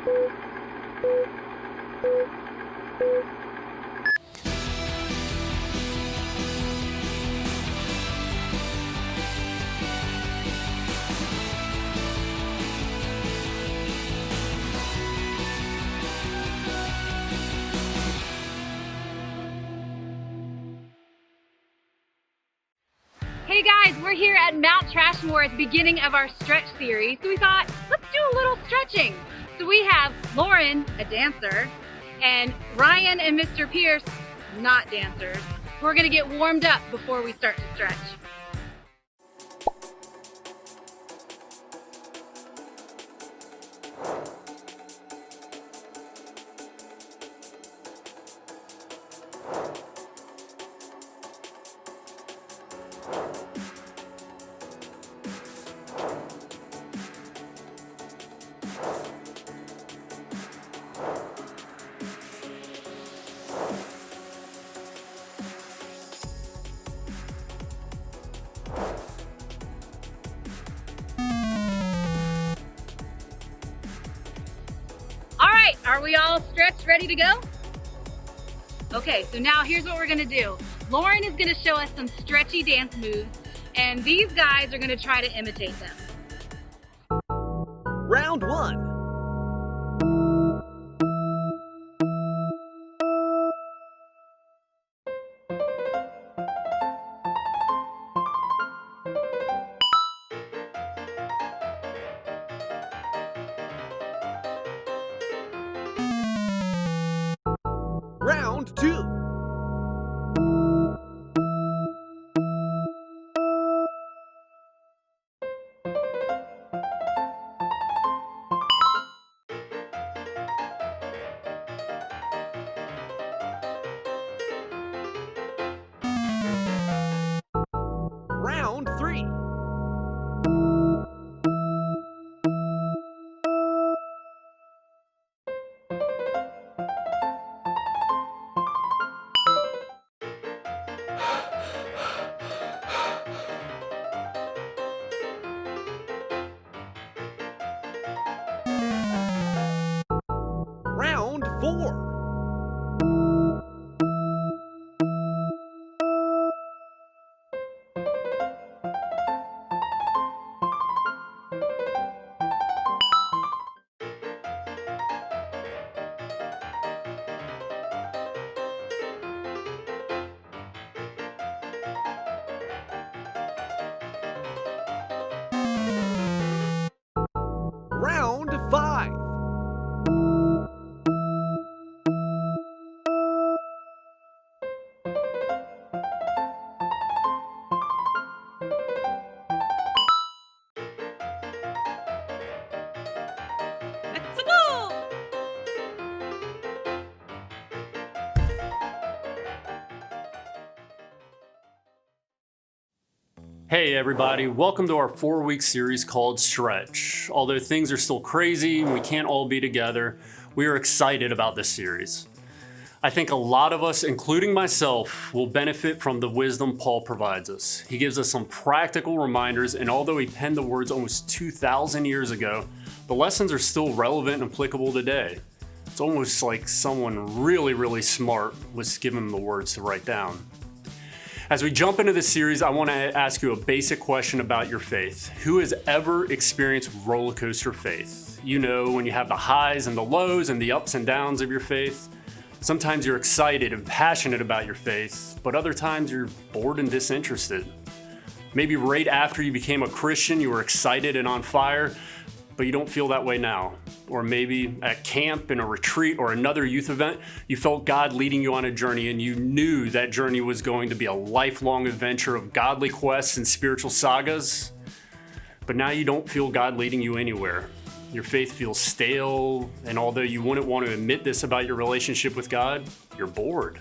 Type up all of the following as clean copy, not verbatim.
Hey guys, we're here at Mount Trashmore at the beginning of our stretch series. So we thought, let's do a little stretching. So we have Lauren, a dancer, and Ryan and Mr. Pierce, not dancers. We're gonna get warmed up before we start to stretch. Are we all stretched, ready to go? Okay, so now here's what we're gonna do. Lauren is gonna show us some stretchy dance moves, and these guys are gonna try to imitate them. Round 1. Round 2. Round 3. Round 4. Round 5. Let's go! Hey everybody, welcome to our 4-week series called Stretch. Although things are still crazy and we can't all be together, we are excited about this series. I think a lot of us, including myself, will benefit from the wisdom Paul provides us. He gives us some practical reminders, and although he penned the words almost 2,000 years ago, the lessons are still relevant and applicable today. It's almost like someone really smart was given him the words to write down. As we jump into this series, I want to ask you a basic question about your faith. Who has ever experienced roller coaster faith? You know, when you have the highs and the lows and the ups and downs of your faith. Sometimes you're excited and passionate about your faith, but other times you're bored and disinterested. Maybe right after you became a Christian, you were excited and on fire, but you don't feel that way now. Or maybe at camp, in a retreat, or another youth event, you felt God leading you on a journey and you knew that journey was going to be a lifelong adventure of godly quests and spiritual sagas. But now you don't feel God leading you anywhere. Your faith feels stale, and although you wouldn't want to admit this about your relationship with God, you're bored.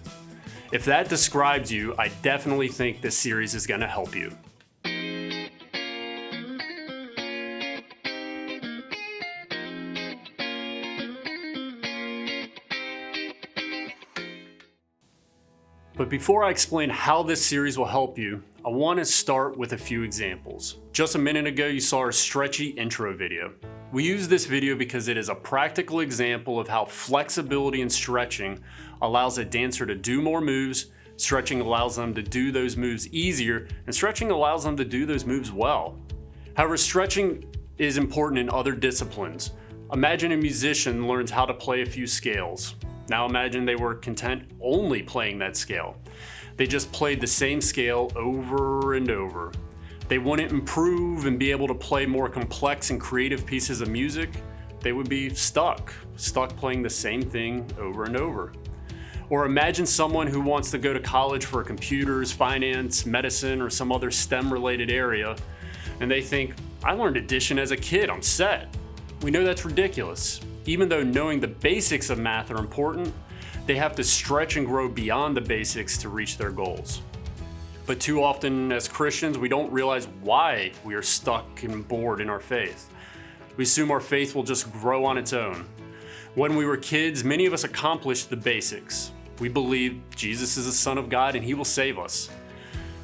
If that describes you, I definitely think this series is going to help you. But before I explain how this series will help you, I want to start with a few examples. Just a minute ago, you saw our stretchy intro video. We use this video because it is a practical example of how flexibility and stretching allows a dancer to do more moves, stretching allows them to do those moves easier, and stretching allows them to do those moves well. However, stretching is important in other disciplines. Imagine a musician learns how to play a few scales. Now imagine they were content only playing that scale. They just played the same scale over and over. They wouldn't improve and be able to play more complex and creative pieces of music. They would be stuck playing the same thing over and over. Or imagine someone who wants to go to college for computers, finance, medicine, or some other STEM-related area, and they think, I learned addition as a kid, I'm set. We know that's ridiculous. Even though knowing the basics of math are important, they have to stretch and grow beyond the basics to reach their goals. But too often as Christians, we don't realize why we are stuck and bored in our faith. We assume our faith will just grow on its own. When we were kids, many of us accomplished the basics. We believed Jesus is the Son of God and He will save us.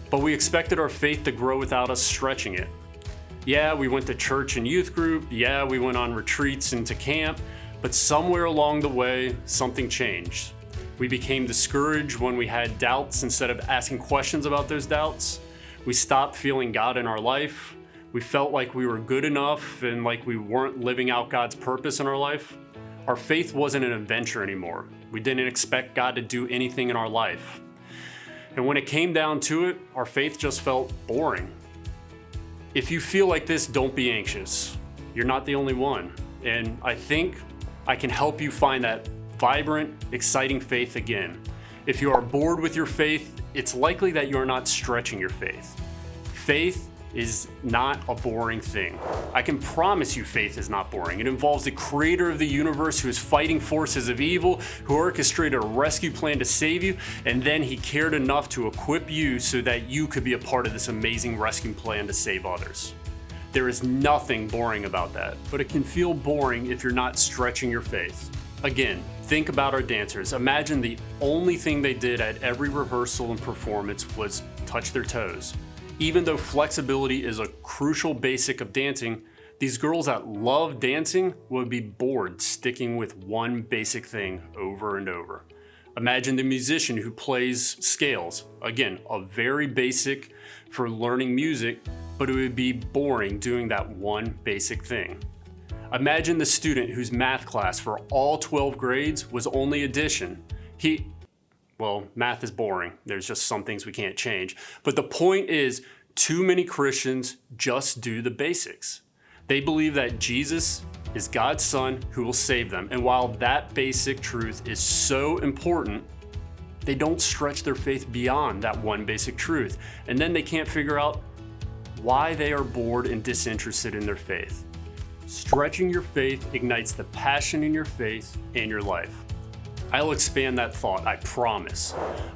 But we expected our faith to grow without us stretching it. Yeah, we went to church and youth group. Yeah, we went on retreats and to camp. But somewhere along the way, something changed. We became discouraged when we had doubts instead of asking questions about those doubts. We stopped feeling God in our life. We felt like we were good enough and like we weren't living out God's purpose in our life. Our faith wasn't an adventure anymore. We didn't expect God to do anything in our life. And when it came down to it, our faith just felt boring. If you feel like this, don't be anxious. You're not the only one. And I think I can help you find that vibrant, exciting faith again. If you are bored with your faith, it's likely that you are not stretching your faith. Faith is not a boring thing. I can promise you faith is not boring. It involves the creator of the universe who is fighting forces of evil, who orchestrated a rescue plan to save you, and then he cared enough to equip you so that you could be a part of this amazing rescue plan to save others. There is nothing boring about that, but it can feel boring if you're not stretching your faith. Again, think about our dancers. Imagine the only thing they did at every rehearsal and performance was touch their toes. Even though flexibility is a crucial basic of dancing, these girls that love dancing would be bored sticking with one basic thing over and over. Imagine the musician who plays scales. Again, a very basic for learning music, but it would be boring doing that one basic thing. Imagine the student whose math class for all 12 grades was only addition. Math is boring. There's just some things we can't change. But the point is, too many Christians just do the basics. They believe that Jesus is God's Son who will save them. And while that basic truth is so important, they don't stretch their faith beyond that one basic truth. And then they can't figure out why they are bored and disinterested in their faith. Stretching your faith ignites the passion in your faith and your life. I'll expand that thought, I promise.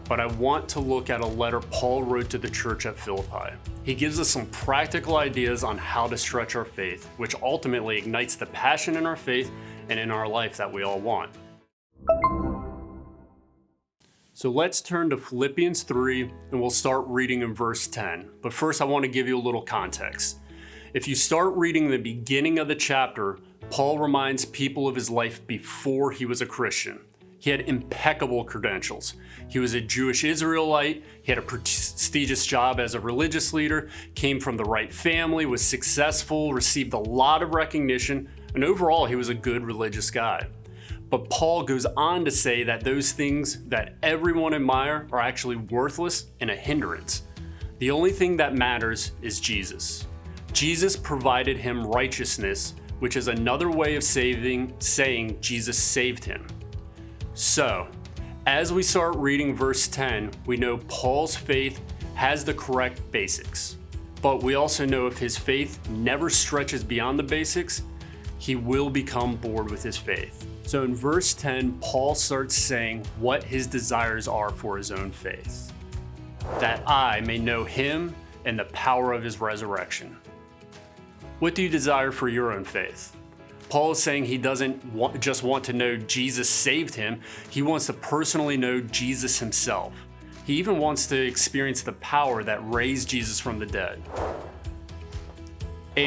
But I want to look at a letter Paul wrote to the church at Philippi. He gives us some practical ideas on how to stretch our faith, which ultimately ignites the passion in our faith and in our life that we all want. So let's turn to Philippians 3 and we'll start reading in verse 10. But first I want to give you a little context. If you start reading the beginning of the chapter, Paul reminds people of his life before he was a Christian. He had impeccable credentials. He was a Jewish Israelite, he had a prestigious job as a religious leader, came from the right family, was successful, received a lot of recognition, and overall he was a good religious guy. But Paul goes on to say that those things that everyone admire are actually worthless and a hindrance. The only thing that matters is Jesus. Jesus provided him righteousness, which is another way of saying Jesus saved him. So, as we start reading verse 10, we know Paul's faith has the correct basics. But we also know if his faith never stretches beyond the basics, he will become bored with his faith. So in verse 10, Paul starts saying what his desires are for his own faith. That I may know him and the power of his resurrection. What do you desire for your own faith? Paul is saying he doesn't just want to know Jesus saved him, he wants to personally know Jesus himself. He even wants to experience the power that raised Jesus from the dead.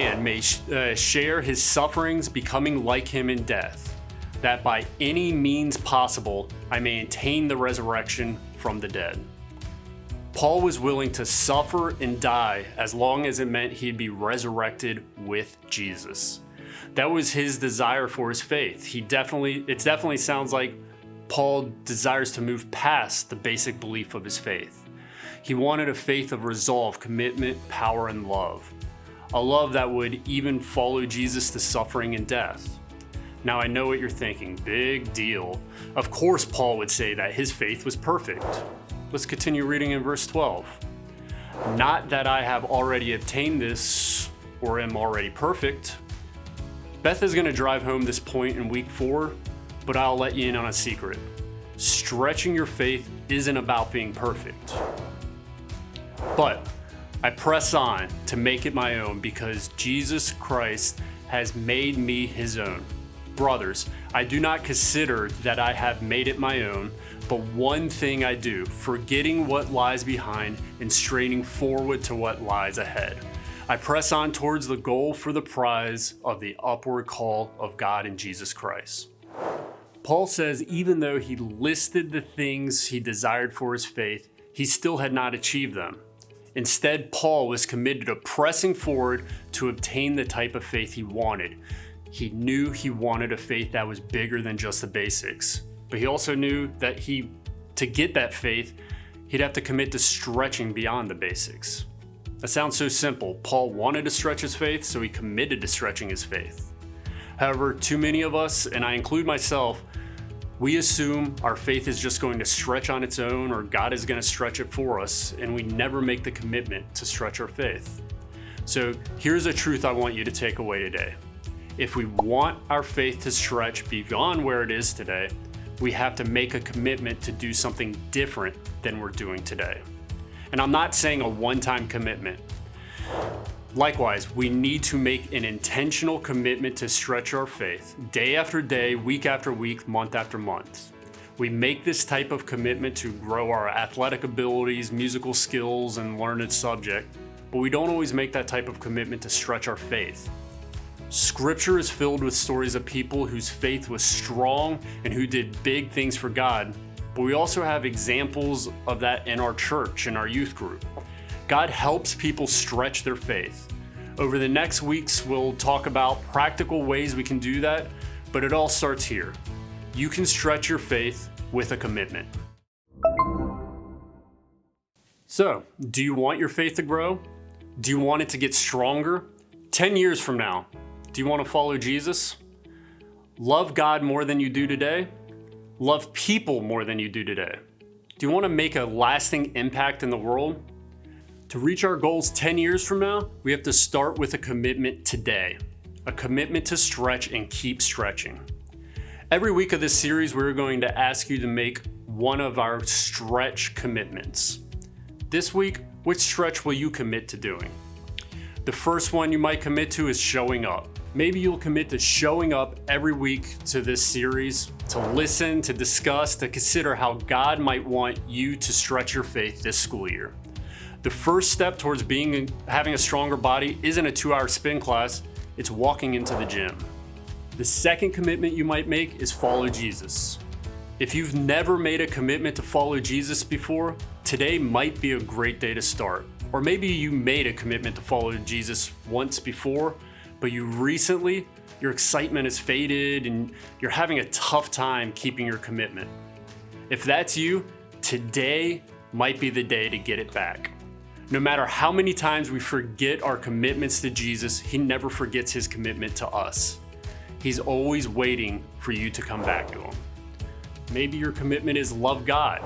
and may share his sufferings, becoming like him in death, that by any means possible I may attain the resurrection from the dead. Paul was willing to suffer and die as long as it meant he'd be resurrected with Jesus. That was his desire for his faith. It definitely sounds like Paul desires to move past the basic belief of his faith. He wanted a faith of resolve, commitment, power, and love. A love that would even follow Jesus to suffering and death. Now I know what you're thinking, big deal. Of course Paul would say that his faith was perfect. Let's continue reading in verse 12. Not that I have already obtained this or am already perfect. Beth is going to drive home this point in week 4, but I'll let you in on a secret. Stretching your faith isn't about being perfect. But I press on to make it my own because Jesus Christ has made me his own. Brothers, I do not consider that I have made it my own, but one thing I do, forgetting what lies behind and straining forward to what lies ahead. I press on towards the goal for the prize of the upward call of God in Jesus Christ. Paul says even though he listed the things he desired for his faith, he still had not achieved them. Instead, Paul was committed to pressing forward to obtain the type of faith he wanted. He knew he wanted a faith that was bigger than just the basics. But he also knew that to get that faith, he'd have to commit to stretching beyond the basics. That sounds so simple. Paul wanted to stretch his faith, so he committed to stretching his faith. However, too many of us, and I include myself, we assume our faith is just going to stretch on its own or God is going to stretch it for us, and we never make the commitment to stretch our faith. So here's a truth I want you to take away today. If we want our faith to stretch beyond where it is today, we have to make a commitment to do something different than we're doing today. And I'm not saying a one-time commitment. Likewise, we need to make an intentional commitment to stretch our faith day after day, week after week, month after month. We make this type of commitment to grow our athletic abilities, musical skills, and learn a subject, but we don't always make that type of commitment to stretch our faith. Scripture is filled with stories of people whose faith was strong and who did big things for God, but we also have examples of that in our church, in our youth group. God helps people stretch their faith. Over the next weeks, we'll talk about practical ways we can do that, but it all starts here. You can stretch your faith with a commitment. So, do you want your faith to grow? Do you want it to get stronger? 10 years from now, do you want to follow Jesus? Love God more than you do today? Love people more than you do today? Do you want to make a lasting impact in the world? To reach our goals 10 years from now, we have to start with a commitment today, a commitment to stretch and keep stretching. Every week of this series, we're going to ask you to make one of our stretch commitments. This week, which stretch will you commit to doing? The first one you might commit to is showing up. Maybe you'll commit to showing up every week to this series, to listen, to discuss, to consider how God might want you to stretch your faith this school year. The first step towards having a stronger body isn't a 2-hour spin class, it's walking into the gym. The second commitment you might make is follow Jesus. If you've never made a commitment to follow Jesus before, today might be a great day to start. Or maybe you made a commitment to follow Jesus once before, but your excitement has faded and you're having a tough time keeping your commitment. If that's you, today might be the day to get it back. No matter how many times we forget our commitments to Jesus, he never forgets his commitment to us. He's always waiting for you to come back to him. Maybe your commitment is love God.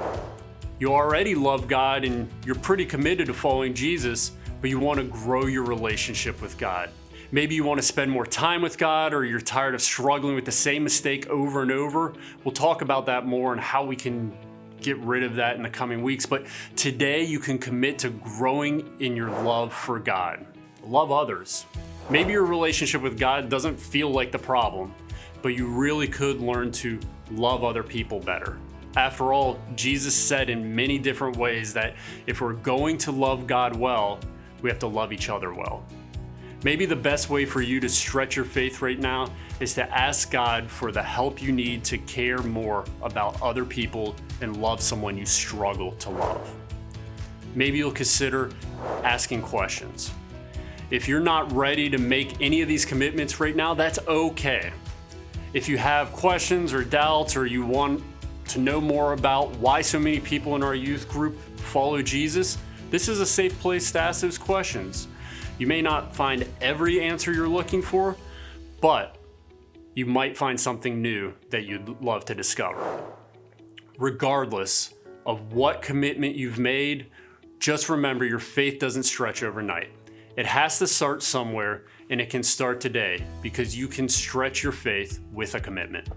You already love God and you're pretty committed to following Jesus, but you want to grow your relationship with God. Maybe you want to spend more time with God, or you're tired of struggling with the same mistake over and over. We'll talk about that more and how we can get rid of that in the coming weeks. But today you can commit to growing in your love for God. Love others. Maybe your relationship with God doesn't feel like the problem, but you really could learn to love other people better. After all, Jesus said in many different ways that if we're going to love God well, we have to love each other well. Maybe the best way for you to stretch your faith right now is to ask God for the help you need to care more about other people and love someone you struggle to love. Maybe you'll consider asking questions. If you're not ready to make any of these commitments right now, that's okay. If you have questions or doubts, or you want to know more about why so many people in our youth group follow Jesus, this is a safe place to ask those questions. You may not find every answer you're looking for, but you might find something new that you'd love to discover. Regardless of what commitment you've made, just remember your faith doesn't stretch overnight. It has to start somewhere, and it can start today because you can stretch your faith with a commitment.